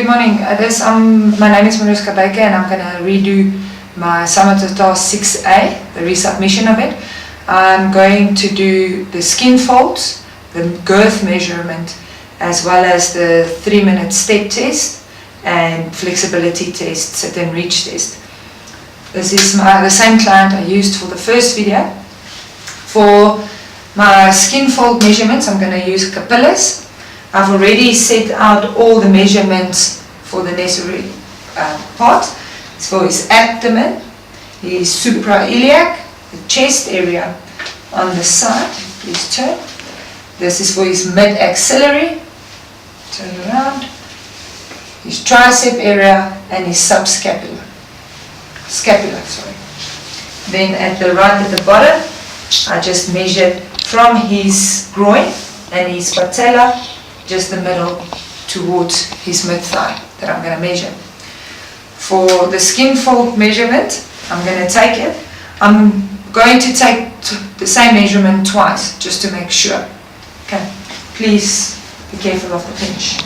morning. My name is ST6A BakerM and I'm going to redo my summative task 6A, the resubmission of it. I'm going to do the skin folds, the girth measurement, as well as the 3-minute step test and flexibility test, sit and reach test. This is the same client I used for the first video. For my skin fold measurements, I'm going to use capillars. I've already set out all the measurements for the necessary part. It's for his abdomen, his suprailiac, the chest area on the side. Please turn. This is for his mid-axillary. Turn around. His tricep area and his subscapular. Then at the right at the bottom, I just measured from his groin and his patella, just the middle towards his mid-thigh that I'm going to measure. For the skin fold measurement, I'm going to take it. I'm going to take the same measurement twice, just to make sure. Okay, please be careful of the pinch.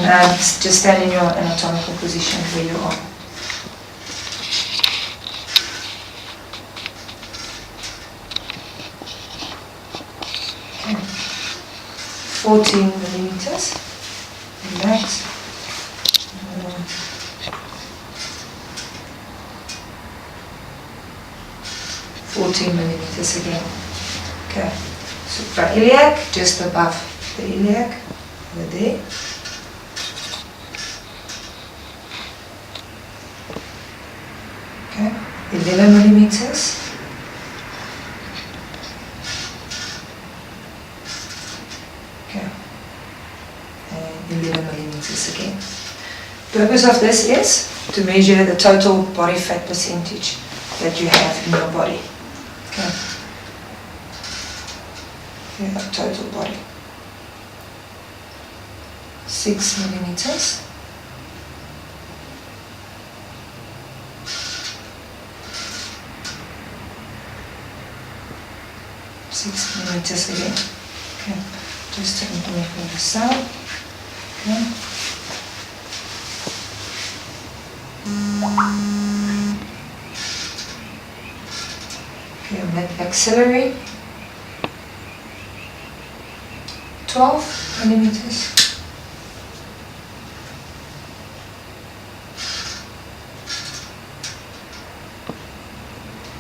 And just stand in your anatomical position where you are. Okay. 14 millimeters. Relax. 14 millimeters again. Okay. Suprailiac, just above the iliac, over there. Okay. 11 millimeters. Okay. And 11 millimeters again. The purpose of this is to measure the total body fat percentage that you have in your body. Okay. Yeah, total body. 6 millimeters. Millimeters again. Okay. Just turn it from the side. Okay. Okay, mid-axillary. 12 millimeters.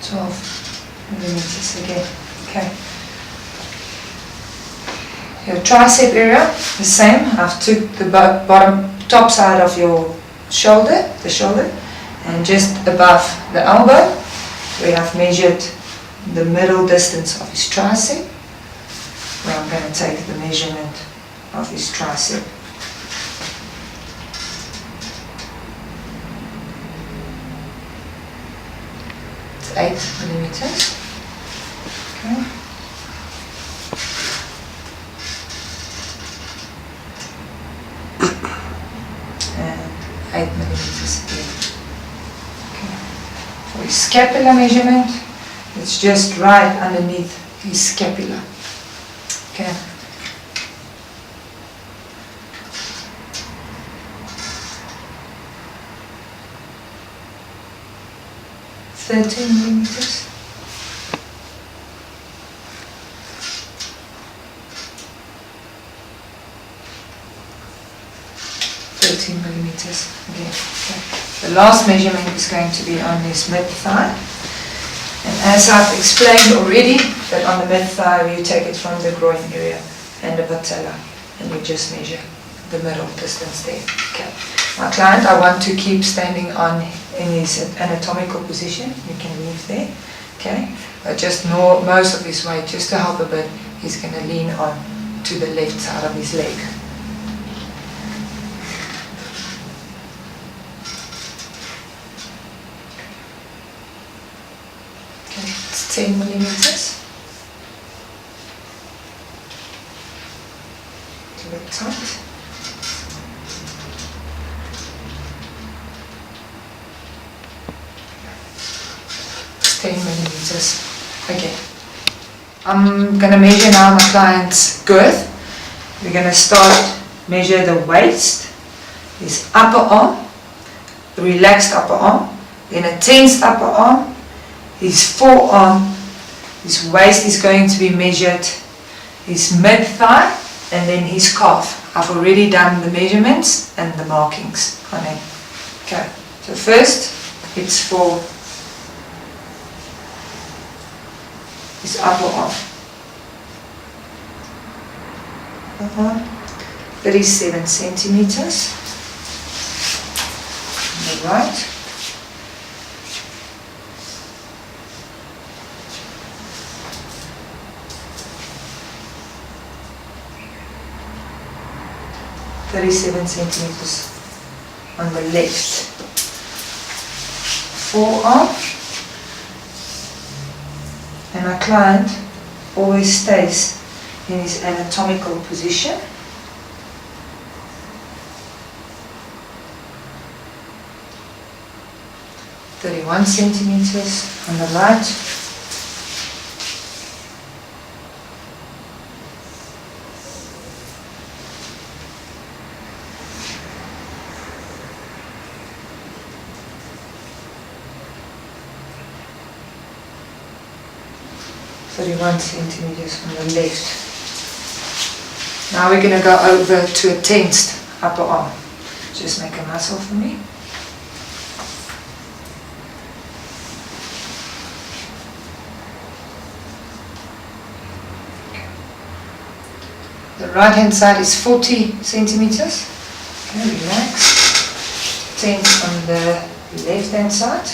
12 millimeters again. Okay. Your tricep area, the same. I've took the top side of your shoulder, and just above the elbow, we have measured the middle distance of his tricep, where I'm going to take the measurement of his tricep. It's 8 millimeters. Okay. And 8 millimeters again. Okay. For his scapular measurement, it's just right underneath his scapula. Okay. $13 millimeters. 13 millimeters again. Okay. The last measurement is going to be on his mid-thigh. And as I've explained already, that on the mid-thigh you take it from the groin area and the patella, and you just measure the middle distance there. Okay. My client, I want to keep standing in his anatomical position. You can leave there. Okay. But just most of his weight, just to help a bit, he's going to lean on to the left side of his leg. It's 10 millimeters. It's a bit tight. It's 10 millimeters. Okay. I'm going to measure now my client's girth. We're going to start measure the waist, his upper arm, the relaxed upper arm, then a tensed upper arm, his forearm, his waist is going to be measured, his mid-thigh, and then his calf. I've already done the measurements and the markings on him. Okay, so first it's for his upper arm. 37 centimeters on the right. centimeters on the left. Forearm, and my client always stays in his anatomical position. .31 centimeters on the right. .31 centimeters on the left. Now we're going to go over to a tensed upper arm. Just make a muscle for me. The right hand side is 40 centimeters. Okay, relax. Tense on the left hand side.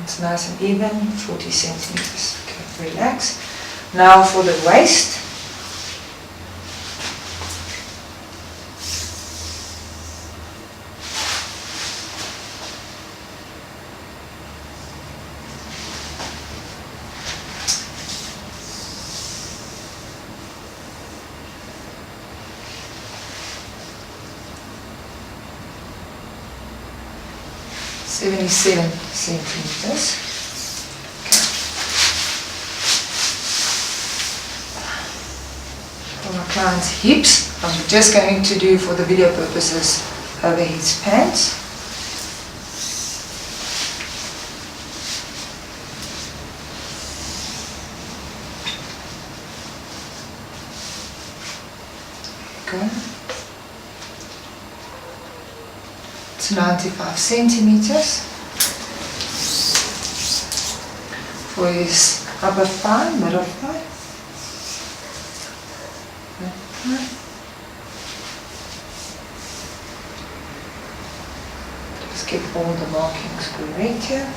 It's nice and even, 40 centimeters. Okay, relax. Now for the waist. .77 centimeters. Okay. For my client's hips, I'm just going to do for the video purposes over his pants. Okay. It's 95 centimeters. For his upper thigh, middle thigh. Just get all the markings correct here.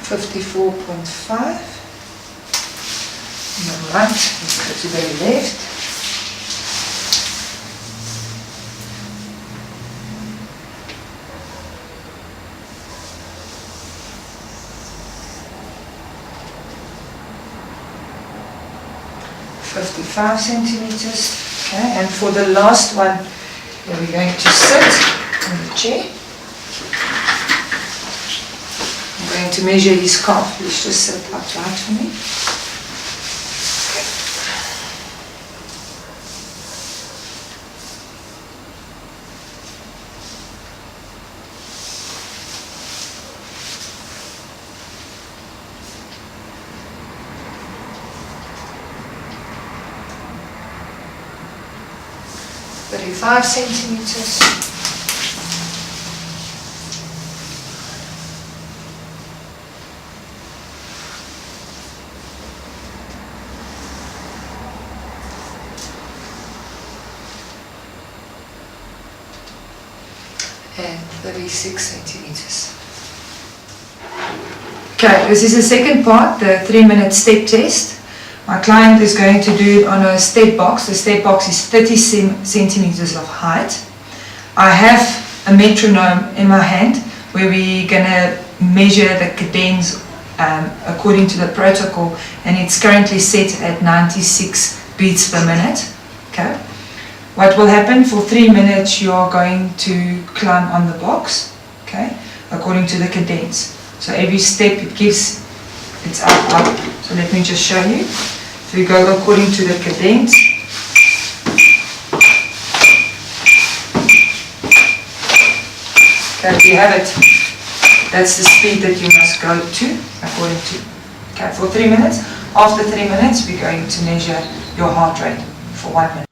.54.5 on the right, let's go to the left. .55 centimeters. Okay, and for the last one, we're going to sit on the chair. I'm going to measure his calf. Let's just sit upright for me. Okay. 35 centimeters. And 36 centimeters. Okay, this is the second part, the 3-minute step test. My client is going to do it on a step box. The step box is 30 centimeters of height. I have a metronome in my hand where we're going to measure the cadence according to the protocol, and it's currently set at 96 beats per minute. Okay. What will happen for 3 minutes? You are going to climb on the box, okay, according to the cadence. So every step it gives, it's up, up. So let me just show you. So you go according to the cadence. Okay, you have it. That's the speed that you must go to according to. Okay, for 3 minutes. After 3 minutes, we're going to measure your heart rate for 1 minute.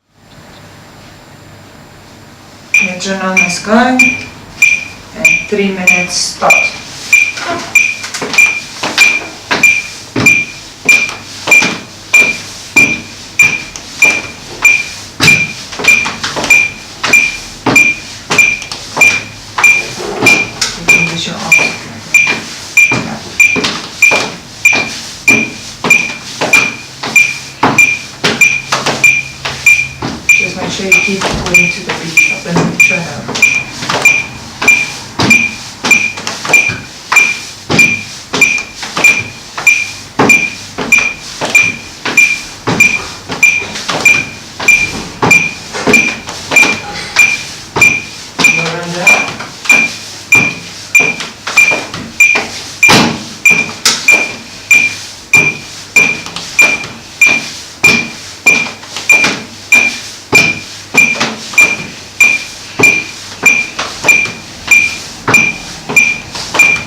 Metronome is going, and 3 minutes start. Just make sure you keep according to the beat of the metronome.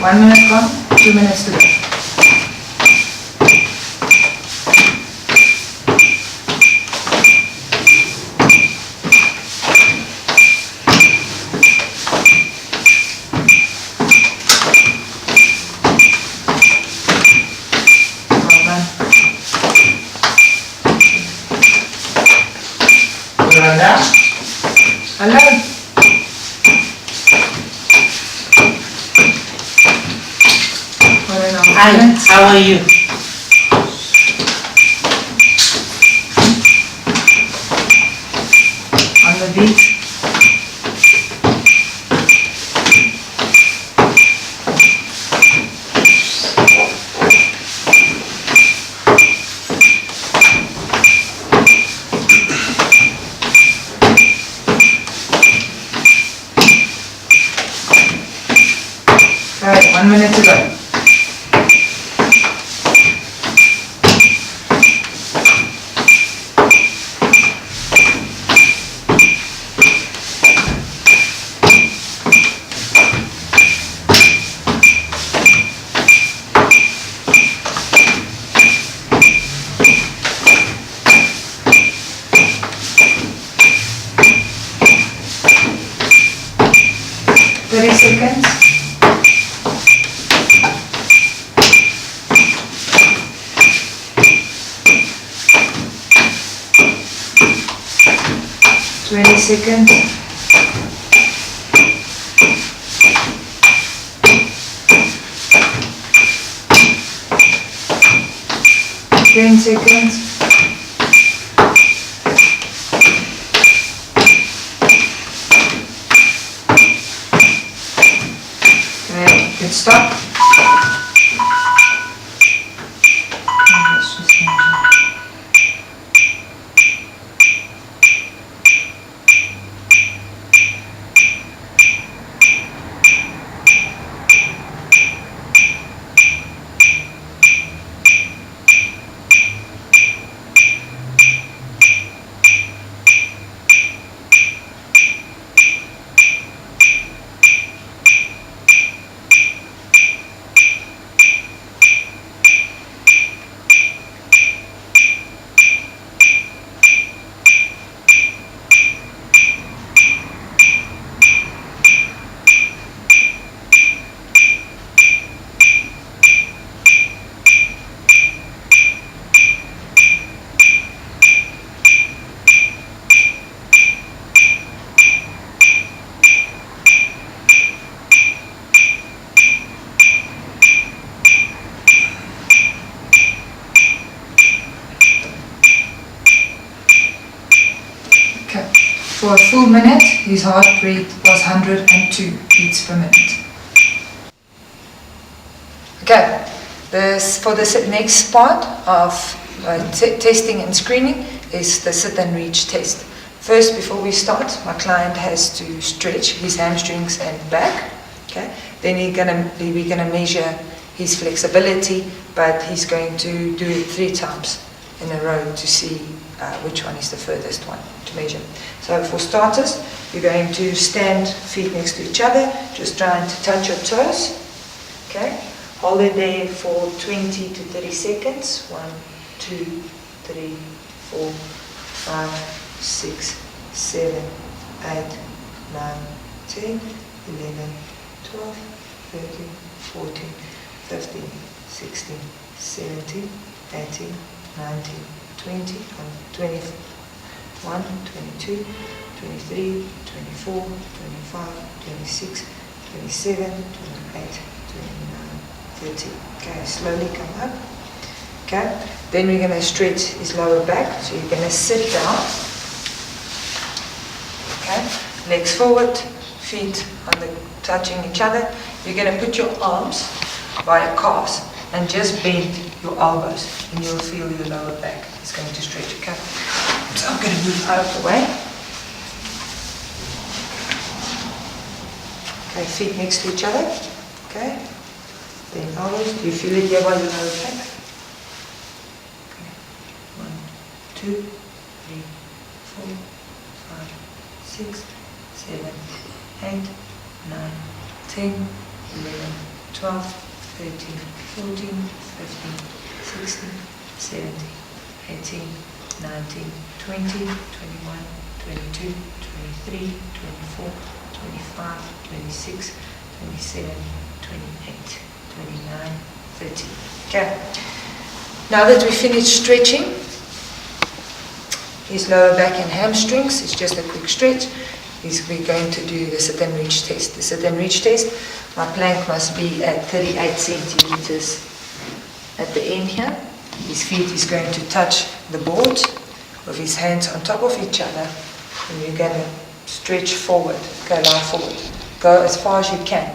One minute gone, 2 minutes to go. Well done. Hello. Hi, how are you? On the beat. Alright, 1 minute to go. Seconds. 20 seconds. 10 seconds. 10. Good stop. For a full minute, his heart rate was 102 beats per minute. Okay, for the next part of testing and screening is the sit and reach test. First, before we start, my client has to stretch his hamstrings and back. Okay, then we're gonna measure his flexibility, but he's going to do it 3 times in a row to see which one is the furthest one to measure. So for starters, you're going to stand feet next to each other, just trying to touch your toes. Okay, hold it there for 20 to 30 seconds. 1, 2, 3, 4, 5, 6, 7, 8, 9, 10, 11, 12, 13, 14, 15, 16, 17, 18, 19, 20, 21, 22, 23, 24, 25, 26, 27, 28, 29, 30. Okay, slowly come up. Okay, then we're going to stretch his lower back. So you're going to sit down. Okay, legs forward, feet touching each other. You're going to put your arms by your calves and just bend your elbows, and you'll feel your lower back is going to stretch. Okay, so I'm going to move out of the way. Okay, feet next to each other. Okay, bend elbows. Do you feel it here by your lower back? Okay, 1, 2, 3, 4, 5, 6, 7, 8, 9, 10, 11, 12, 13, 14, 15, 16, 17, 18, 19, 20, 21, 22, 23, 24, 25, 26, 27, 28, 29, 30. Okay. Now that we finished stretching his lower back and hamstrings, it's just a quick stretch. We're going to do the sit and reach test. The sit and reach test, my plank must be at 38 centimeters at the end here. His feet is going to touch the board with his hands on top of each other, and you're going to stretch forward, go lie forward, go as far as you can.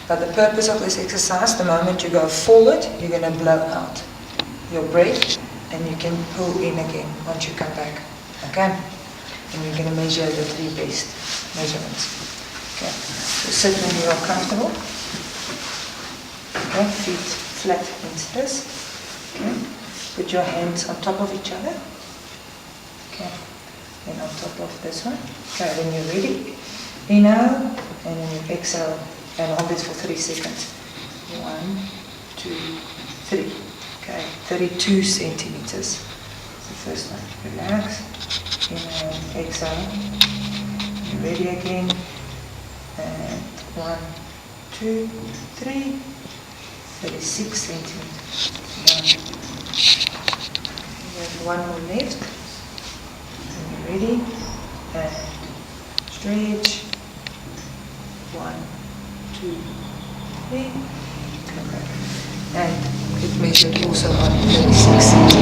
But the purpose of this exercise, the moment you go forward, you're going to blow out your breath, and you can pull in again once you come back. Okay? And we're going to measure the 3 best measurements. Okay, so sit when you are comfortable. Okay, feet flat into this. Okay, put your hands on top of each other. Okay, then on top of this one. Okay, when you're ready, inhale, and then you exhale, and hold it for 3 seconds. 1, 2, 3. Okay, 32 centimeters. The first one. Relax. Inhale, exhale. You're ready again. And 1, 2, 3. 36 centimeters. 1. You have 1 more left. And you're ready. And stretch. 1, 2, 3. Come back. And it measured also on 36 centimeters.